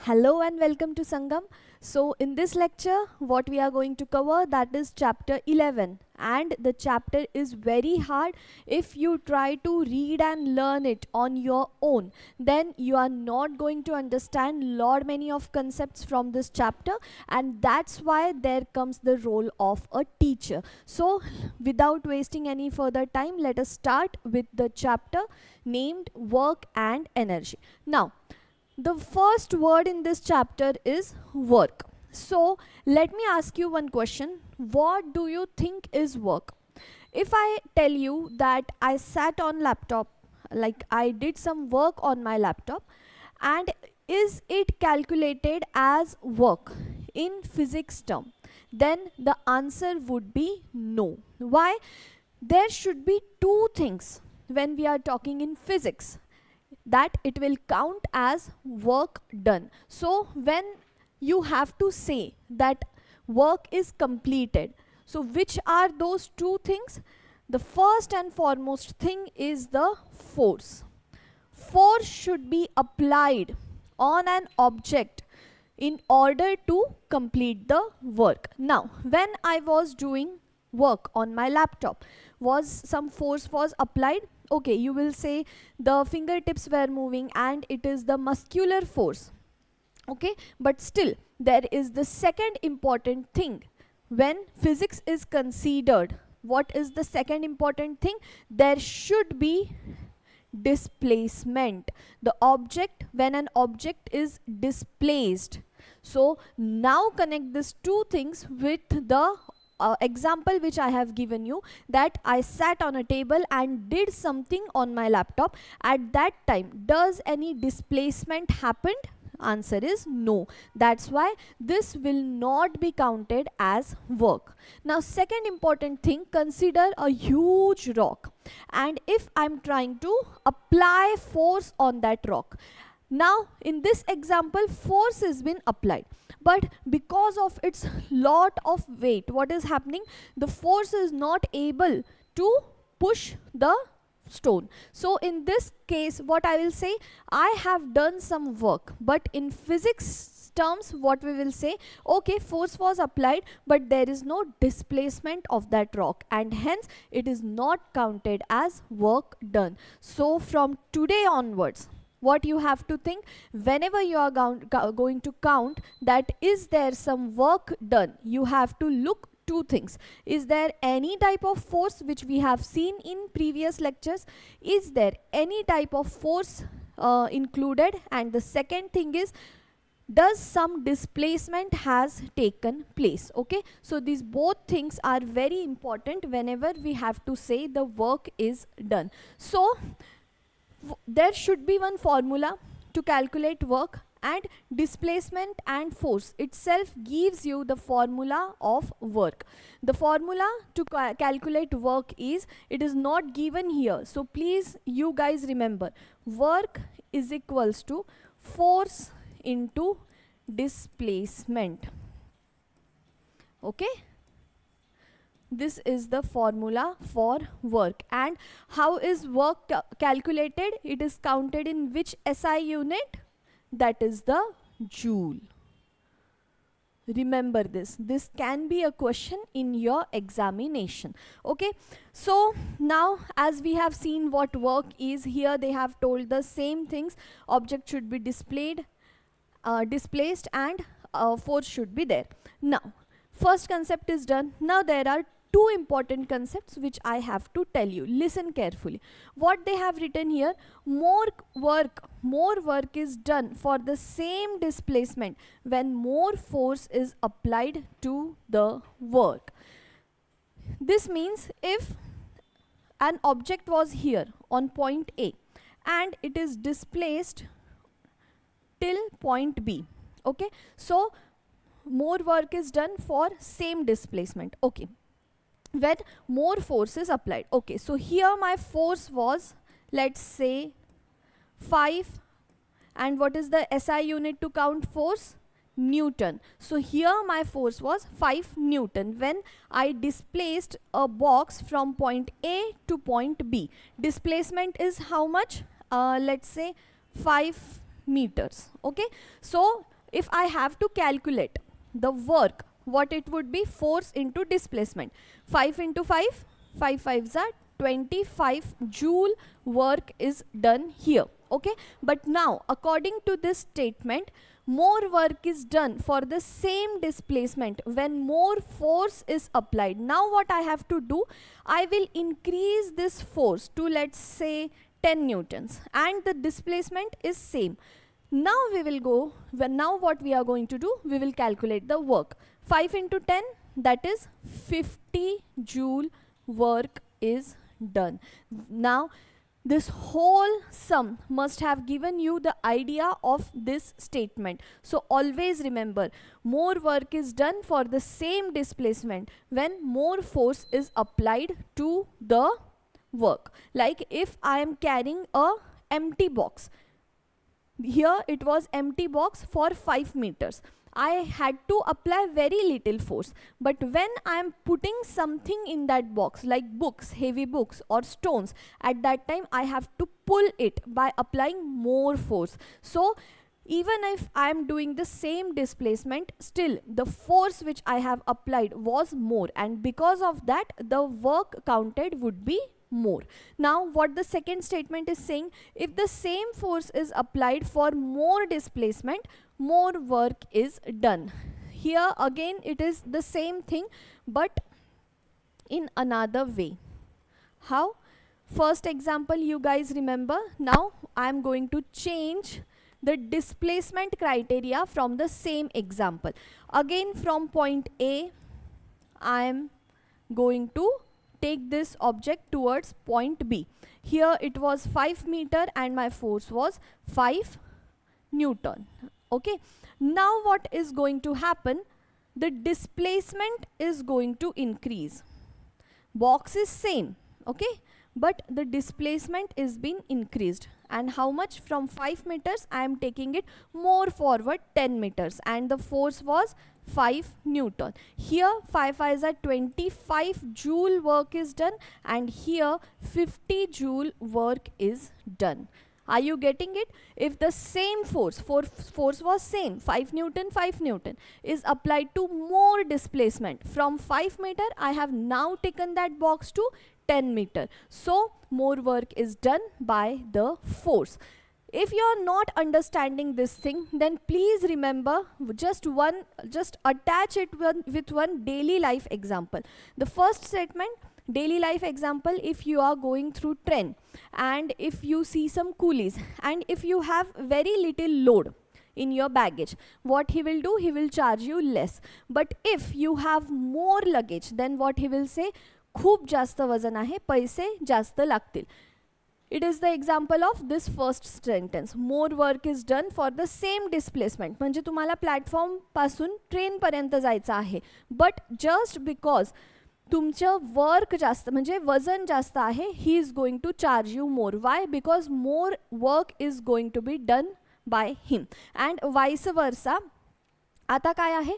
Hello and welcome to Sangam. So in this lecture what we are going to cover, that is chapter 11, and the chapter is very hard. If you try to read and learn it on your own, then you are not going to understand lot many of concepts from this chapter, and that's why there comes the role of a teacher. So without wasting any further time, let us start with the chapter named Work and Energy. Now the first word in this chapter is work. So let me ask you one question. What do you think is work? If I tell you that I sat on laptop, like I did some work on my laptop, and is it calculated as work in physics term? Then the answer would be no. Why? There should be two things when we are talking in physics, that it will count as work done. So when you have to say that work is completed, so which are those two things? The first and foremost thing is the force. Force should be applied on an object in order to complete the work. Now when I was doing work on my laptop, was some force was applied? Okay, you will say the fingertips were moving and it is the muscular force. Okay, but still there is the second important thing. When physics is considered, what is the second important thing? There should be displacement. The object, when an object is displaced. So now connect these two things with the example which I have given you, that I sat on a table and did something on my laptop. At that time, does any displacement happened? Answer is no. That's why this will not be counted as work. Now second important thing, consider a huge rock, and if I'm trying to apply force on that rock. Now in this example force has been applied, but because of its lot of weight, what is happening? The force is not able to push the stone. So in this case what I will say, I have done some work, but in physics terms what we will say, okay, force was applied but there is no displacement of that rock, and hence it is not counted as work done. So from today onwards, what you have to think, whenever you are going to count that is there some work done, you have to look two things. Is there any type of force, which we have seen in previous lectures? Is there any type of force included? And the second thing is, does some displacement has taken place? Okay, so these both things are very important whenever we have to say the work is done. So there should be one formula to calculate work, and displacement and force itself gives you the formula of work. The formula to calculate work is, it is not given here, so please you guys remember, work is equals to force into displacement. Okay, this is the formula for work. And how is work calculated? It is counted in which SI unit? That is the joule. Remember this. This can be a question in your examination. Okay, so now as we have seen what work is, here they have told the same things. Object should be displaced and force should be there. Now first concept is done. Now there are two important concepts which I have to tell you. Listen carefully. What they have written here, more work is done for the same displacement when more force is applied to the work. This means if an object was here on point A and it is displaced till point B, okay, so more work is done for same displacement. Okay, when more force is applied. Okay, so here my force was, let's say 5, and what is the SI unit to count force? Newton. So here my force was 5 Newton when I displaced a box from point A to point B. Displacement is how much? Let's say 5 meters. Okay, so if I have to calculate the work, what it would be? Force into displacement. 5 into 5, 5 5s are 25 joule work is done here. Okay, but now according to this statement, more work is done for the same displacement when more force is applied. Now what I have to do, I will increase this force to, let's say, 10 newtons, and the displacement is same. Now we will go, now what we are going to do, we will calculate the work. 5 into 10, that is 50 joule work is done. Now this whole sum must have given you the idea of this statement. So always remember, more work is done for the same displacement when more force is applied to the work. Like if I am carrying a empty box, here it was empty box for 5 meters. I had to apply very little force, but when I am putting something in that box like books, heavy books or stones, at that time I have to pull it by applying more force. So even if I am doing the same displacement, still the force which I have applied was more, and because of that the work counted would be more. Now what the second statement is saying, if the same force is applied for more displacement, more work is done. Here again it is the same thing but in another way. How? First example you guys remember. Now I am going to change the displacement criteria from the same example. Again from point A, I am going to take this object towards point B. Here it was 5 meter and my force was 5 Newton. Okay, now what is going to happen? The displacement is going to increase. Box is same, okay, but the displacement is being increased. And how much? From 5 meters I am taking it more forward 10 meters, and the force was 5 Newton. Here 5 5s are 25 joule work is done, and here 50 joule work is done. Are you getting it? If the same force was same, 5 Newton, 5 Newton, is applied to more displacement, from 5 meter I have now taken that box to 10 meter. So more work is done by the force. If you are not understanding this thing, then please remember, just attach it with one daily life example. The first statement, daily life example, if you are going through train and if you see some coolies and if you have very little load in your baggage, what he will do? He will charge you less. But if you have more luggage, then what he will say? खूप जास्त वजन आहे, पैसे जास्त लागतील. It is the example of this first sentence. More work is done for the same displacement. म्हणजे तुम्हाला platform पासून ट्रेन पर्यंत जायचं आहे, बट जस्ट बिकॉज तुमचं वर्क जास्त म्हणजे वजन जास्त आहे, he is going to charge you more. Why? Because more work is going to be done by him. And vice versa. आता काय आहे,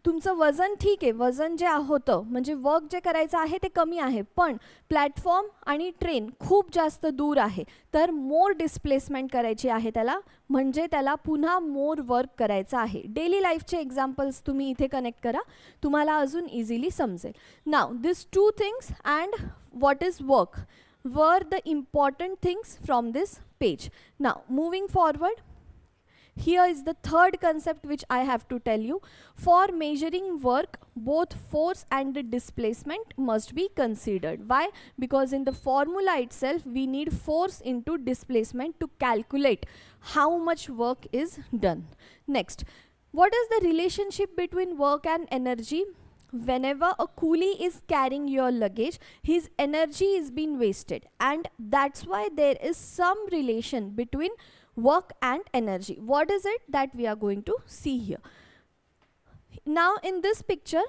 तुमचं वजन ठीक आहे, वजन जे होतं म्हणजे वर्क जे करायचं आहे ते कमी आहे, पण प्लॅटफॉर्म आणि ट्रेन खूप जास्त दूर आहे, तर मोर डिस्प्लेसमेंट करायची आहे त्याला, म्हणजे त्याला पुन्हा मोर वर्क करायचं आहे. डेली लाईफचे एक्झाम्पल्स तुम्ही इथे कनेक्ट करा, तुम्हाला अजून इझिली समजेल. Now this two things and what is work were the important things from this page. Now moving forward, here is the third concept which I have to tell you. For measuring work, both force and the displacement must be considered. Why? Because in the formula itself we need force into displacement to calculate how much work is done. Next, what is the relationship between work and energy? Whenever a coolie is carrying your luggage, his energy is being wasted, and that's why there is some relation between work and energy. What is it that we are going to see here? Now in this picture,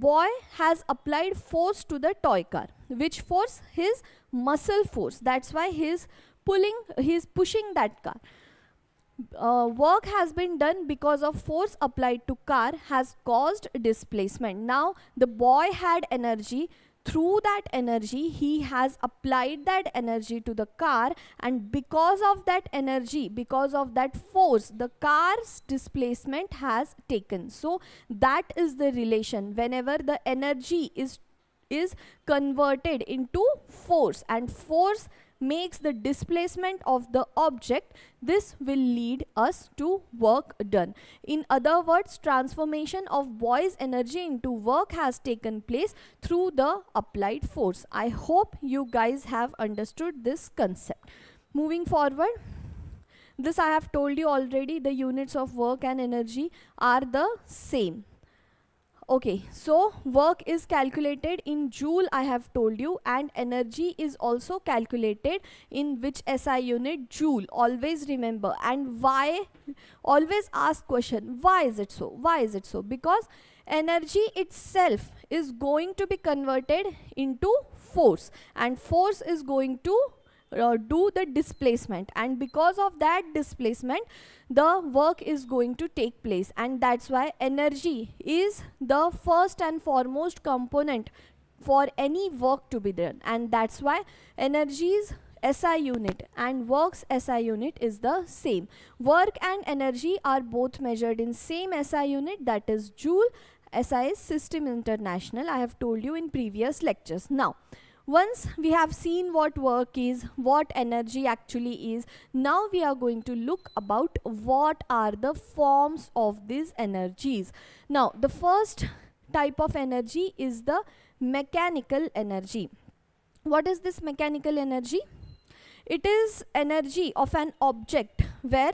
boy has applied force to the toy car. Which force? His muscle force. That's why he is pushing that car. Work has been done because of force applied to car has caused displacement. Now the boy had energy, through that energy he has applied that energy to the car, and because of that energy, because of that force, the car's displacement has taken. So that is the relation. Whenever the energy is converted into force and force makes the displacement of the object, this will lead us to work done. In other words, transformation of boy's energy into work has taken place through the applied force. I hope you guys have understood this concept. Moving forward, this I have told you already, the units of work and energy are the same. Okay, so work is calculated in joule, I have told you, and energy is also calculated in which SI unit? Joule. Always remember. And why? Always ask question, why is it so? Why is it so? Because energy itself is going to be converted into force, and force is going to do the displacement, and because of that displacement the work is going to take place, and that's why energy is the first and foremost component for any work to be done, and that's why energy's SI unit and work's SI unit is the same. Work and energy are both measured in same SI unit, that is joule. SI is System International, I have told you in previous lectures. Now once we have seen what work is, what energy actually is, now we are going to look about what are the forms of these energies. Now the first type of energy is the mechanical energy. What is this mechanical energy? It is energy of an object where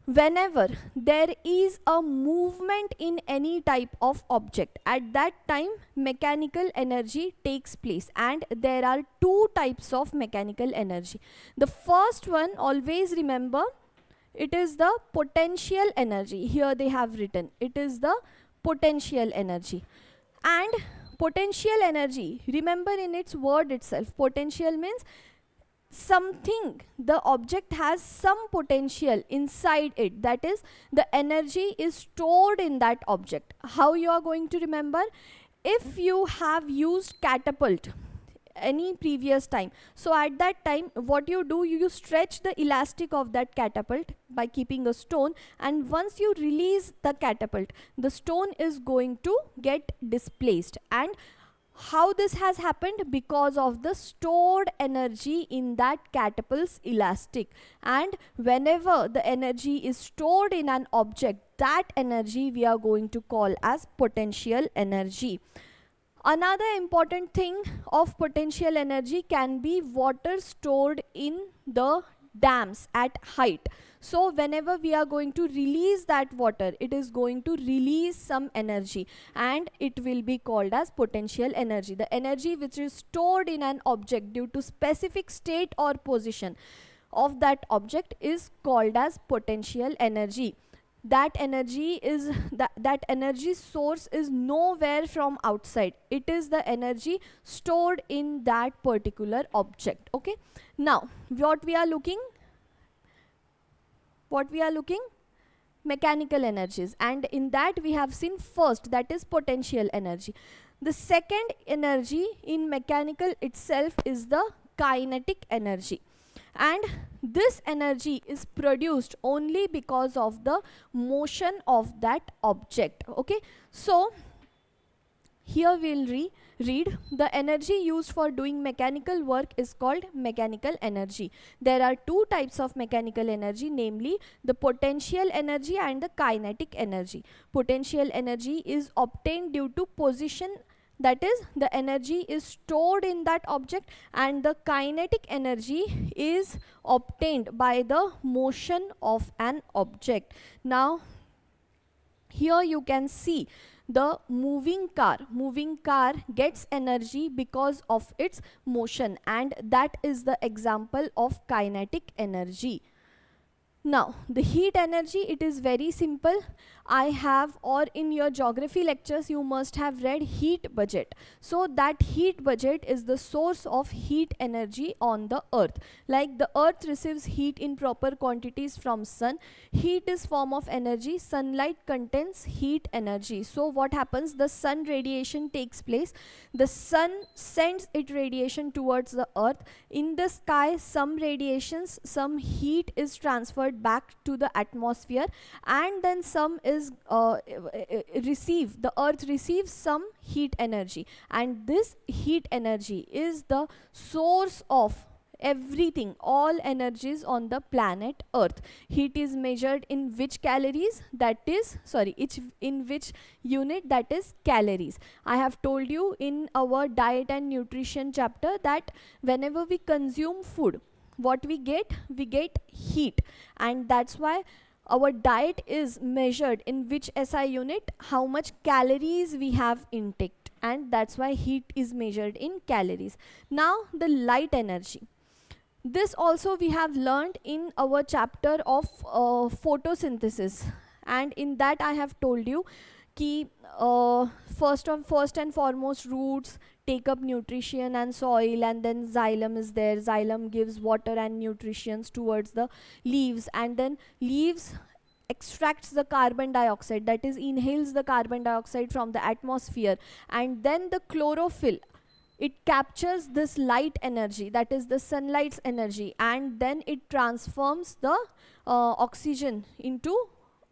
whenever there is a movement in any type of object, at that time mechanical energy takes place, and there are two types of mechanical energy. The first one, always remember, it is the potential energy. Here they have written it is the potential energy. And potential energy, remember in its word itself, potential means something, the object has some potential inside it, that is the energy is stored in that object. How you are going to remember? If you have used catapult any previous time, so at that time what you do, you stretch the elastic of that catapult by keeping a stone, and once you release the catapult, the stone is going to get displaced. And how this has happened? Because of the stored energy in that catapult's elastic, and whenever the energy is stored in an object, that energy we are going to call as potential energy. Another important thing of potential energy can be water stored in the dams at height. So whenever we are going to release that water, it is going to release some energy, and it will be called as potential energy. The energy which is stored in an object due to specific state or position of that object is called as potential energy. That energy is that energy source is nowhere from outside. It is the energy stored in that particular object. Okay, now what we are looking, mechanical energies, and in that we have seen first, that is potential energy. The second energy in mechanical itself is the kinetic energy, and this energy is produced only because of the motion of that object. Okay, so here we'll read the energy used for doing mechanical work is called mechanical energy. There are two types of mechanical energy, namely the potential energy and the kinetic energy. Potential energy is obtained due to position, that is the energy is stored in that object, and the kinetic energy is obtained by the motion of an object. Now here you can see the moving car gets energy because of its motion, and that is the example of kinetic energy. Now, the heat energy, it is very simple. I have, or in your geography lectures, you must have read heat budget. So that heat budget is the source of heat energy on the earth. Like the earth receives heat in proper quantities from sun. Heat is form of energy. Sunlight contains heat energy. So what happens? The sun radiation takes place. The sun sends its radiation towards the earth. In the sky, some radiations, some heat is transferred back to the atmosphere, and then some is the earth receives some heat energy, and this heat energy is the source of everything, all energies on the planet earth. Heat is measured in which calories, that is in which unit, that is calories. I have told you in our diet and nutrition chapter that whenever we consume food, what we get heat, and that's why our diet is measured in which SI unit, how much calories we have intake, and that's why heat is measured in calories. Now the light energy, this also we have learned in our chapter of photosynthesis, and in that I have told you ki first and foremost, roots take up nutrition and soil, and then xylem is there. Xylem gives water and nutrients towards the leaves, and then leaves extracts the carbon dioxide, that is inhales the carbon dioxide from the atmosphere, and then the chlorophyll, it captures this light energy, that is the sunlight's energy, and then it transforms the oxygen into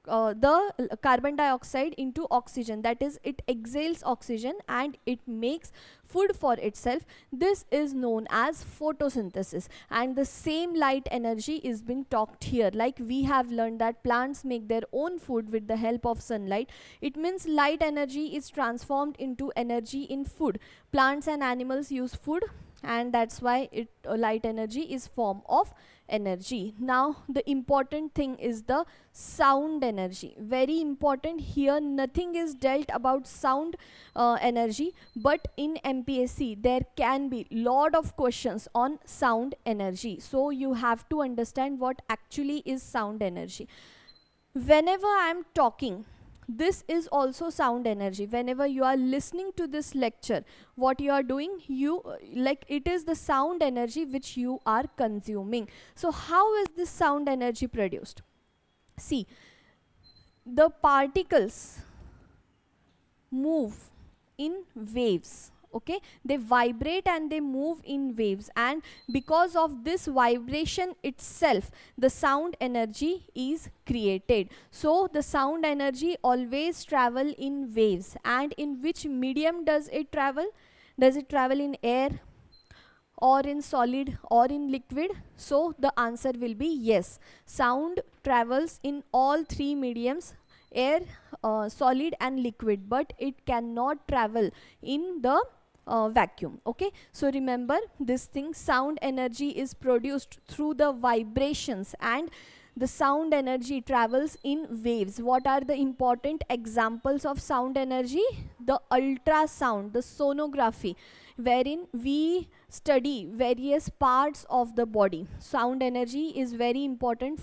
the carbon dioxide into oxygen, that is it exhales oxygen and it makes food for itself. This is known as photosynthesis, and the same light energy is being talked here. Like we have learned that plants make their own food with the help of sunlight. It means light energy is transformed into energy in food. Plants and animals use food, and that's why light energy is form of energy. Now the important thing is the sound energy, very important. Here nothing is dealt about sound energy, but in MPSC there can be lot of questions on sound energy, so you have to understand what actually is sound energy. Whenever I am talking, this is also sound energy. Whenever you are listening to this lecture, what you are doing, you like it is the sound energy which you are consuming. So how is this sound energy produced? See, the particles move in waves, okay, they vibrate and they move in waves, and because of this vibration itself the sound energy is created. So the sound energy always travel in waves. And in which medium does it travel? Does it travel in air, or in solid, or in liquid? So the answer will be yes, sound travels in all three mediums, air, solid and liquid, but it cannot travel in the vacuum. Okay, so remember this thing, sound energy is produced through the vibrations, and the sound energy travels in waves. What are the important examples of sound energy? The ultrasound, the sonography, wherein we study various parts of the body. Sound energy is very important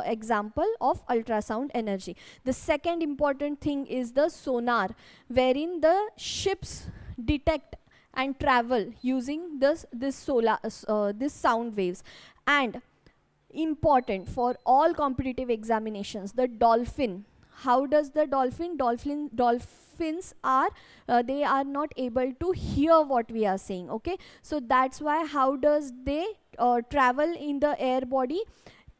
example of ultrasound energy. The second important thing is the sonar, wherein the ships detect and travel using this sound waves. And important for all competitive examinations, the dolphin. How does the dolphins are they are not able to hear what we are saying, okay, so that's why how does they travel in the air body?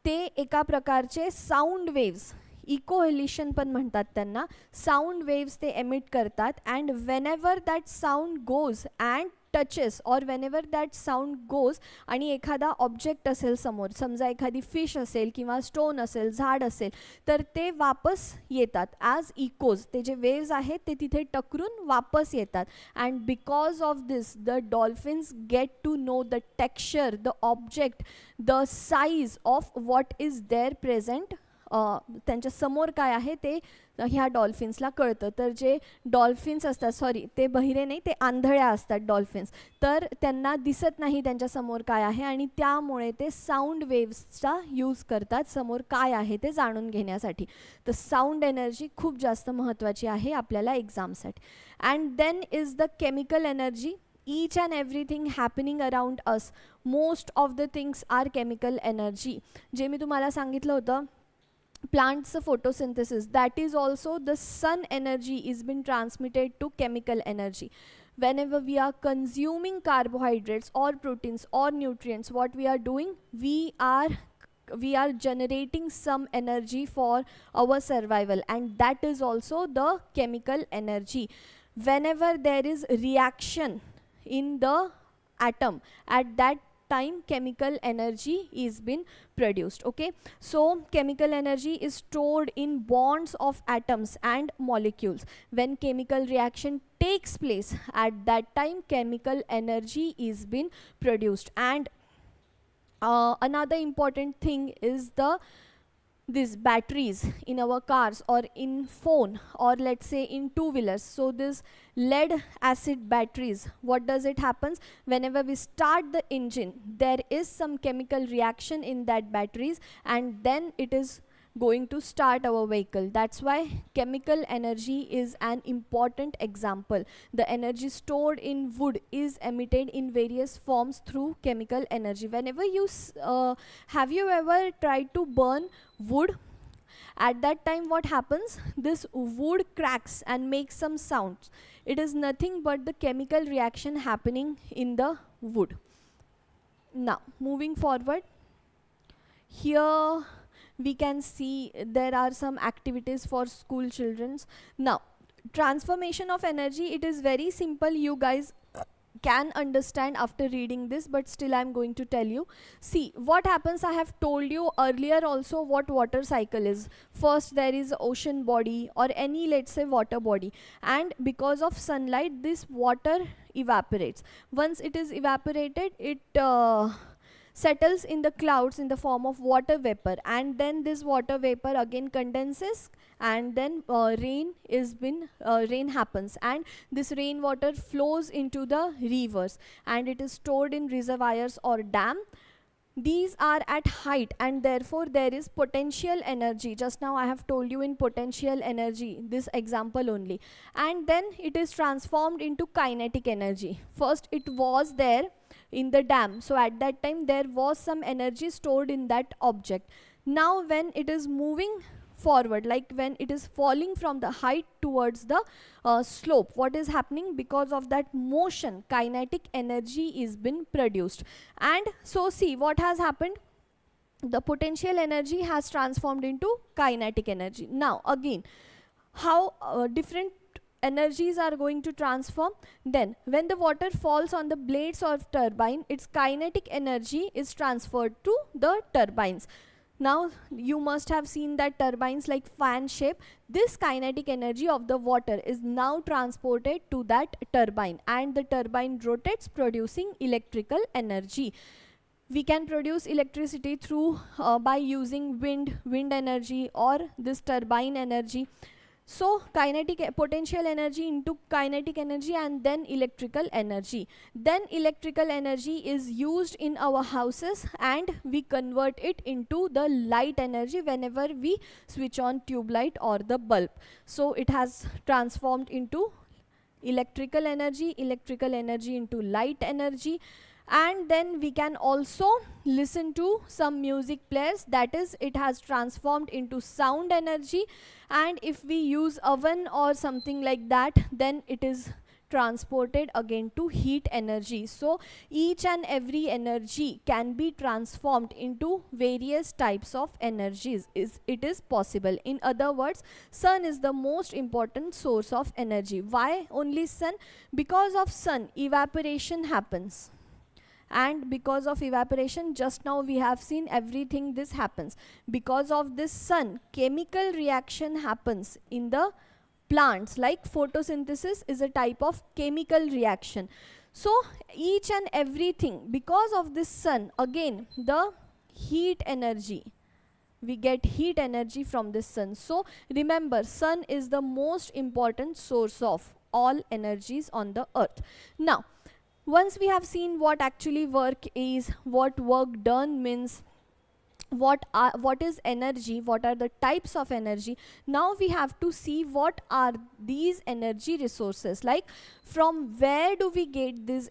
ते एका प्रकारचे sound waves, इकोहेलिशन पण म्हणतात त्यांना, sound waves ते emit करतात, and whenever that sound goes and touches, और whenever that sound goes आणि एखादा ऑब्जेक्ट असेल समोर, समजा एखादी फिश असेल किंवा स्टोन असेल, झाड असेल, तर ते वापस येतात ॲज इकोज. ते जे वेव्ज आहेत ते तिथे टकरून वापस येतात. And because of this the dolphins get to know the texture, the object, the size of what is there present त्यांच्या समोर काय आहे ते ह्या डॉल्फिन्सला कळतं. तर जे डॉल्फिन्स असतात, सॉरी ते बहिरे नाही, ते आंधळ्या असतात डॉल्फिन्स, तर त्यांना दिसत नाही त्यांच्या समोर काय आहे आणि त्यामुळे ते साऊंड वेव्सचा यूज करतात समोर काय आहे ते जाणून घेण्यासाठी. तर साऊंड एनर्जी खूप जास्त महत्त्वाची आहे आपल्याला एक्झामसाठी. And then is the chemical energy. Each and everything happening around us, most of the things are chemical energy. जे मी तुम्हाला सांगितलं होतं plants photosynthesis, that is also the sun energy is been transmitted to chemical energy. Whenever we are consuming carbohydrates or proteins or nutrients, what we are doing, we are generating some energy for our survival, and that is also the chemical energy. Whenever there is reaction in the atom, at that time chemical energy is been produced. Okay, so chemical energy is stored in bonds of atoms and molecules. When chemical reaction takes place, at that time chemical energy is been produced. And another important thing is these batteries in our cars or in phone, or let's say in two wheelers. So this lead acid batteries, what does it happens? Whenever we start the engine, there is some chemical reaction in that batteries, and then it is going to start our vehicle. That's why chemical energy is an important example. The energy stored in wood is emitted in various forms through chemical energy. Whenever you have you ever tried to burn wood? At that time what happens, this wood cracks and makes some sounds. It is nothing but the chemical reaction happening in the wood. Now moving forward, here we can see there are some activities for school childrens. Now transformation of energy, it is very simple, you guys can understand after reading this, but still I'm going to tell you. See what happens, I have told you earlier also what water cycle is. First there is ocean body or any, let's say, water body, and because of sunlight this water evaporates. Once it is evaporated, it settles in the clouds in the form of water vapor, and then this water vapor again condenses, and then rain happens, and this rainwater flows into the rivers, and it is stored in reservoirs or dam. These are at height, and therefore there is potential energy. Just now I have told you in potential energy, this example only. And then it is transformed into kinetic energy. First it was there in the dam, so at that time there was some energy stored in that object. Now when it is moving forward, like when it is falling from the height towards the slope, what is happening? Because of that motion, kinetic energy is been produced. And so see what has happened, the potential energy has transformed into kinetic energy. Now again, how different energies are going to transform? Then when the water falls on the blades of turbine, its kinetic energy is transferred to the turbines. Now you must have seen that turbines like fan shape. This kinetic energy of the water is now transported to that turbine, and the turbine rotates, producing electrical energy. We can produce electricity through by using wind energy or this turbine energy. So kinetic potential energy into kinetic energy, and then electrical energy. Then electrical energy is used in our houses, and we convert it into the light energy whenever we switch on tube light or the bulb. So it has transformed into electrical energy into light energy. And then we can also listen to some music players, that is it has transformed into sound energy. And if we use oven or something like that, then it is transported again to heat energy. So each and every energy can be transformed into various types of energies. It is possible. In other words, sun is the most important source of energy. Why only sun? Because of sun evaporation happens, and because of evaporation, just now we have seen everything this happens. Because of this sun, chemical reaction happens in the plants, like photosynthesis is a type of chemical reaction. So each and everything, because of this sun, again the heat energy we get heat energy from the sun. So remember, sun is the most important source of all energies on the earth. Now, once we have seen what actually work is, what work done means, what is energy, what are the types of energy, now we have to see what are these energy resources, like from where do we get this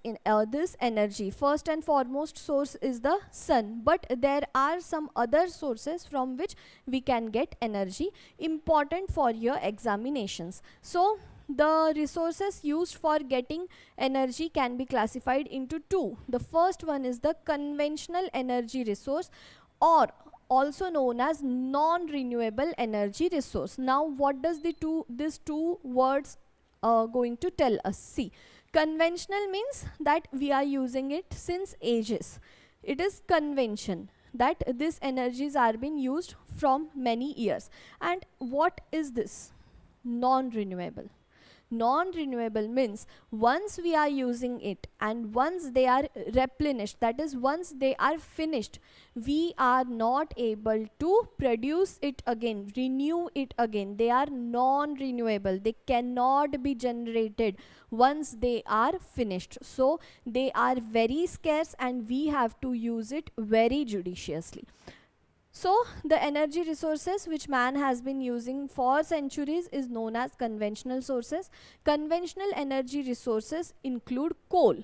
energy. First and foremost source is the sun, but there are some other sources from which we can get energy, important for your examinations. So the resources used for getting energy can be classified into two. The first one is the conventional energy resource, or also known as non-renewable energy resource. Now what does these two words going to tell us? See, conventional means that we are using it since ages. It is convention that these energies are being used from many years. And what is this? Non-renewable. Non-renewable means once we are using it and once they are replenished, that is once they are finished, we are not able to produce it again, renew it again. They are non-renewable, they cannot be generated once they are finished. So they are very scarce and we have to use it very judiciously. So the energy resources which man has been using for centuries is known as conventional sources. Conventional energy resources include coal.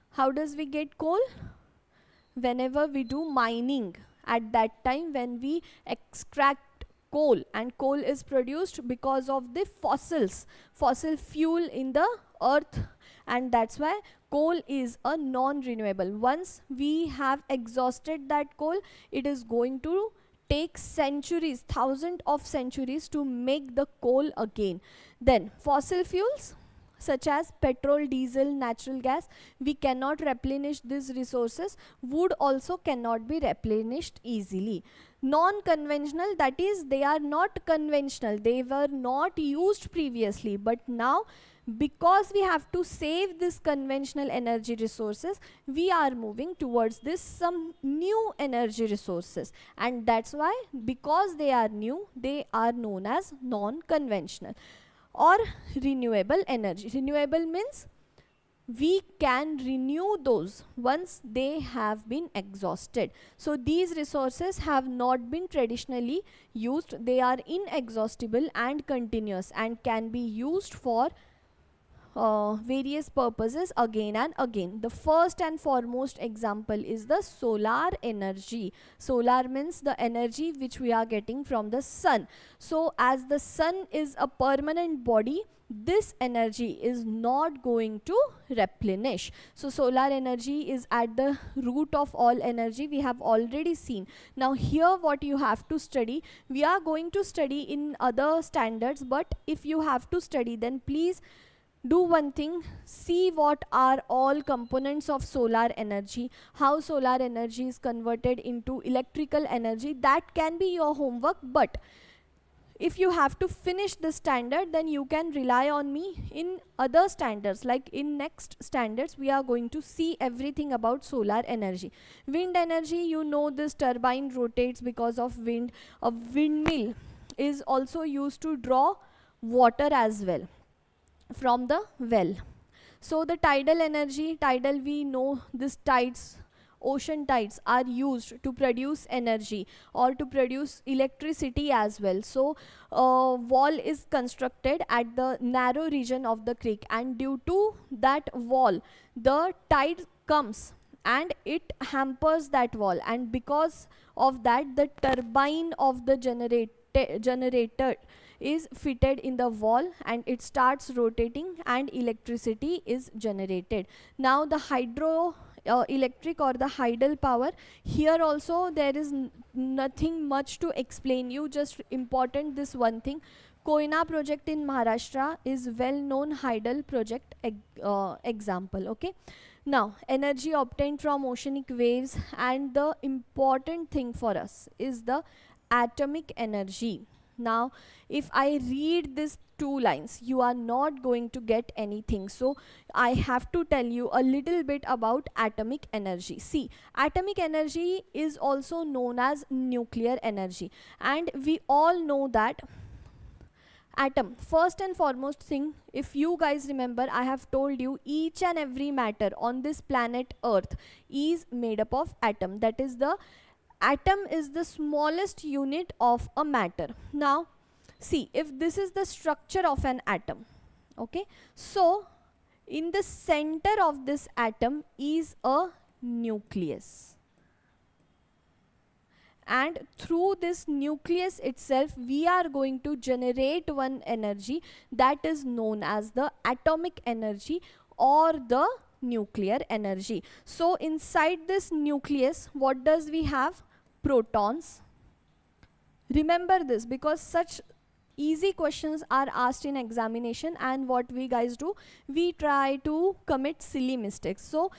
How does we get coal? Whenever we do mining, at that time when we extract coal, and coal is produced because of the fossil fuel in the earth, and that's why coal is a non-renewable. Once we have exhausted that coal, it is going to take centuries, thousands of centuries to make the coal again. Then fossil fuels such as petrol, diesel, natural gas, we cannot replenish these resources. Wood also cannot be replenished easily. Non-conventional, that is they are not conventional, they were not used previously, but now because we have to save this conventional energy resources, we are moving towards this some new energy resources, and that's why because they are new, they are known as non-conventional or renewable energy. Renewable means we can renew those once they have been exhausted. So these resources have not been traditionally used, they are inexhaustible and continuous and can be used for various purposes again and again. The first and foremost example is the solar energy. Solar means the energy which we are getting from the sun. So as the sun is a permanent body, this energy is not going to replenish. So solar energy is at the root of all energy, we have already seen. Now here what you have to study, we are going to study in other standards, but if you have to study, then please do one thing, see what are all components of solar energy, how solar energy is converted into electrical energy. That can be your homework, but if you have to finish this standard, then you can rely on me in other standards. Like in next standards, we are going to see everything about solar energy. Wind energy, you know, this turbine rotates because of wind. A windmill is also used to draw water as well from the well. So the tidal energy, tidal, we know this tides, ocean tides are used to produce energy or to produce electricity as well. So wall is constructed at the narrow region of the creek, and due to that wall the tide comes and it hampers that wall, and because of that the turbine of the generator is fitted in the wall and it starts rotating and electricity is generated. Now the hydro electric or the tidal power, here also there is nothing much to explain you, just important this one thing. Koina project in Maharashtra is well known tidal project example. Okay, now energy obtained from oceanic waves, and the important thing for us is the atomic energy. Now if I read these two lines, you are not going to get anything. So I have to tell you a little bit about atomic energy. See, atomic energy is also known as nuclear energy, and we all know that atom, first and foremost thing, if you guys remember, I have told you each and every matter on this planet earth is made up of atom. That is, the atom is the smallest unit of a matter. Now see, if this is the structure of an atom, okay, so in the center of this atom is a nucleus, and through this nucleus itself we are going to generate one energy that is known as the atomic energy or the nuclear energy. So inside this nucleus, what does we have? Protons. Remember this, because such easy questions are asked in examination, and what we guys do, we try to commit silly mistakes. So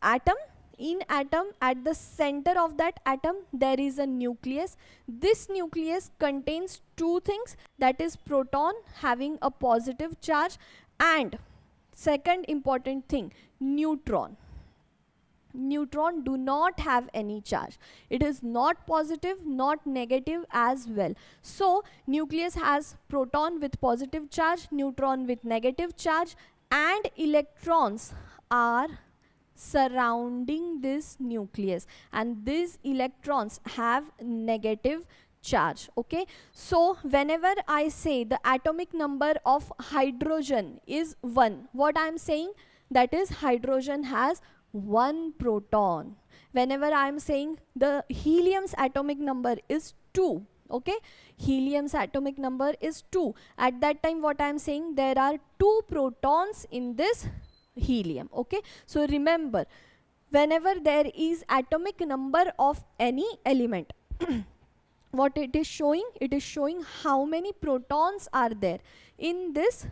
atom, in atom, at the center of that atom there is a nucleus. This nucleus contains two things, that is proton having a positive charge, and second important thing, neutron. Neutron do not have any charge. It is not positive, not negative as well. So nucleus has proton with positive charge, neutron with negative charge, and electrons are surrounding this nucleus, and these electrons have negative charge. Okay, so whenever I say the atomic number of hydrogen is 1, what I am saying, that is hydrogen has 1 proton. Whenever I am saying the helium's atomic number is 2, okay, helium's atomic number is 2, at that time what I am saying, there are 2 protons in this helium. Okay, so remember, whenever there is atomic number of any element, what it is showing, it is showing how many protons are there in this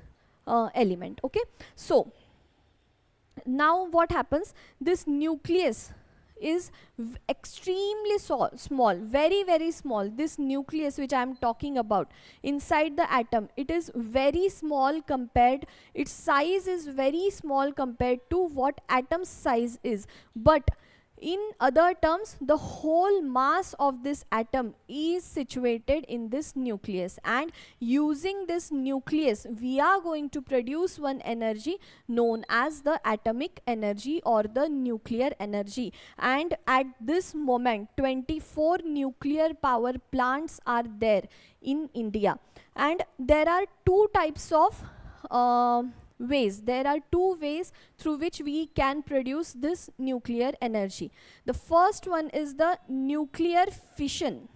element. Okay, so now what happens, this nucleus is extremely small, very very small. This nucleus which I am talking about inside the atom, it is very small compared, its size is very small compared to what atom's size is. But in other terms, the whole mass of this atom is situated in this nucleus, and using this nucleus we are going to produce one energy known as the atomic energy or the nuclear energy. And at this moment 24 nuclear power plants are there in India, and there are two types of ways. There are two ways through which we can produce this nuclear energy. The first one is the nuclear fission.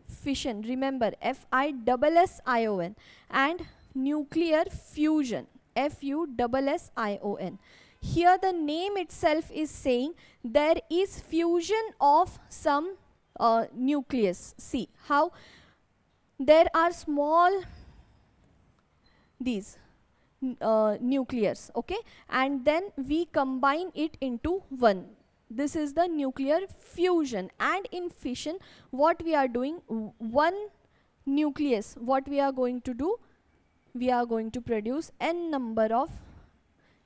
Fission, remember, F-I-S-S-I-O-N, and nuclear fusion, F-U-S-S-I-O-N. Here the name itself is saying there is fusion of some nucleus. See how there are small these nuclears, okay, and then we combine it into one. This is the nuclear fusion. And in fission, what we are doing, one nucleus, what we are going to do, we are going to produce n number of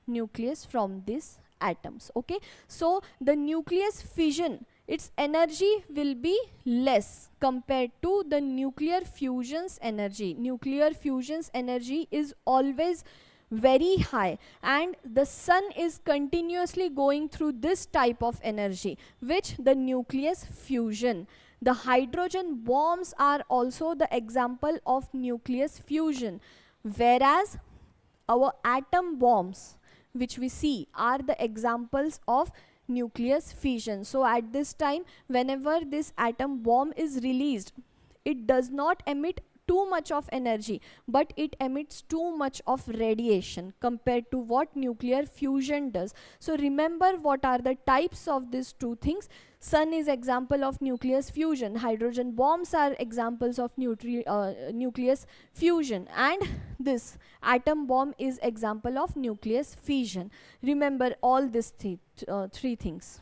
nucleus from these atoms. Okay, so the nucleus fission, its energy will be less compared to the nuclear fusion's energy. Nuclear fusion's energy is always very high, and the sun is continuously going through this type of energy, which the nucleus fusion. The hydrogen bombs are also the example of nucleus fusion, whereas our atom bombs which we see are the examples of nucleus fission. So at this time, whenever this atom bomb is released, it does not emit too much of energy, but it emits too much of radiation compared to what nuclear fusion does. So remember what are the types of these two things. Sun is example of nucleus fusion, hydrogen bombs are examples of nucleus fusion, and this atom bomb is example of nucleus fission. Remember all these three things.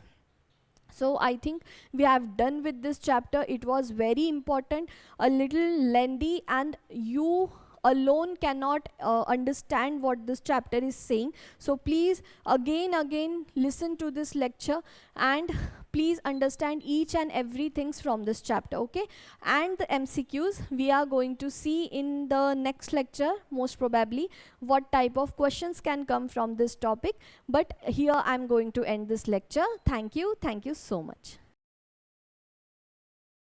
So I think we have done with this chapter. It was very important, a little lengthy, and you alone cannot understand what this chapter is saying. So please again listen to this lecture, and please understand each and everything from this chapter, okay? And the MCQs we are going to see in the next lecture, most probably what type of questions can come from this topic. But here I'm going to end this lecture. Thank you so much.